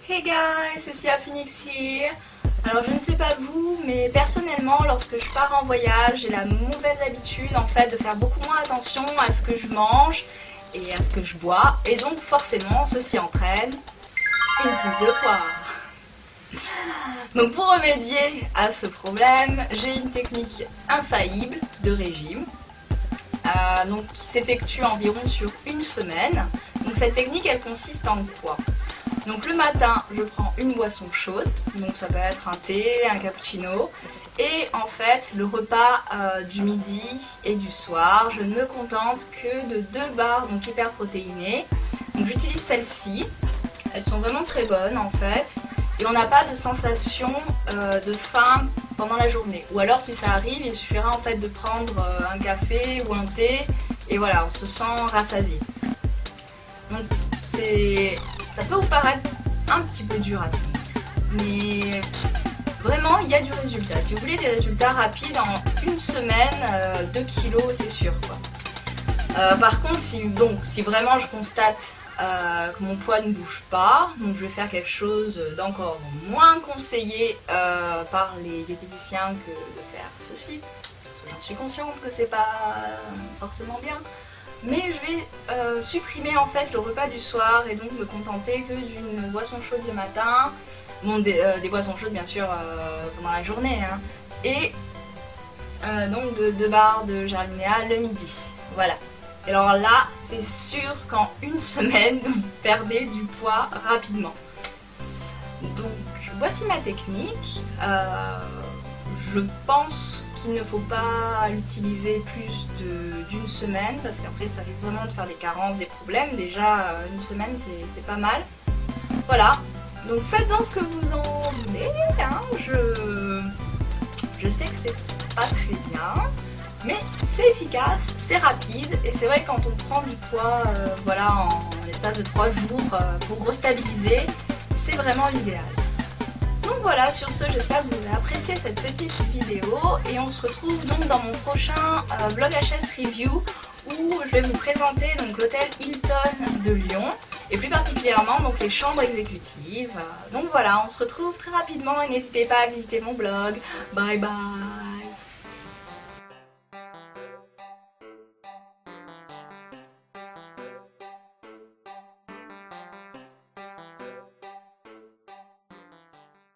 Hey guys, c'est Sia Phoenix here. Alors je ne sais pas vous, mais personnellement lorsque je pars en voyage, j'ai la mauvaise habitude en fait de faire beaucoup moins attention à ce que je mange et à ce que je bois. Et donc forcément ceci entraîne une prise de poids. Donc pour remédier à ce problème, j'ai une technique infaillible de régime. Qui s'effectue environ sur une semaine. Donc cette technique elle consiste en quoi? Donc le matin je prends une boisson chaude, donc ça peut être un thé, un cappuccino, et en fait le repas du midi et du soir, je ne me contente que de 2 barres donc hyper protéinées. Donc j'utilise celles-ci, elles sont vraiment très bonnes en fait, et on n'a pas de sensation de faim pendant la journée. Ou alors si ça arrive, il suffira en fait de prendre un café ou un thé, et voilà, on se sent rassasié. Donc ça peut vous paraître un petit peu dur à tenir, mais vraiment il y a du résultat. Si vous voulez des résultats rapides, en une semaine, 2 kilos c'est sûr quoi. Par contre si vraiment je constate que mon poids ne bouge pas, donc je vais faire quelque chose d'encore moins conseillé par les diététiciens que de faire ceci, parce que j'en suis consciente que c'est pas forcément bien. Mais je vais supprimer en fait le repas du soir et donc me contenter que d'une boisson chaude le matin, bon, des boissons chaudes bien sûr pendant la journée, hein, et donc de 2 barres de Gerlinéa le midi. Voilà. Et alors là, c'est sûr qu'en une semaine, vous perdez du poids rapidement. Donc voici ma technique. Je pense qu'il ne faut pas l'utiliser plus d'une semaine parce qu'après ça risque vraiment de faire des carences, des problèmes. Déjà une semaine c'est pas mal. Voilà, donc faites-en ce que vous en voulez, hein. Je sais que c'est pas très bien, mais c'est efficace, c'est rapide et c'est vrai que quand on prend du poids voilà, en l'espace de 3 jours pour restabiliser, c'est vraiment l'idéal. Donc voilà, sur ce, j'espère que vous avez apprécié cette petite vidéo et on se retrouve donc dans mon prochain vlog HS review où je vais vous présenter l'hôtel Hilton de Lyon et plus particulièrement donc les chambres exécutives. Donc voilà, on se retrouve très rapidement et n'hésitez pas à visiter mon blog. Bye bye.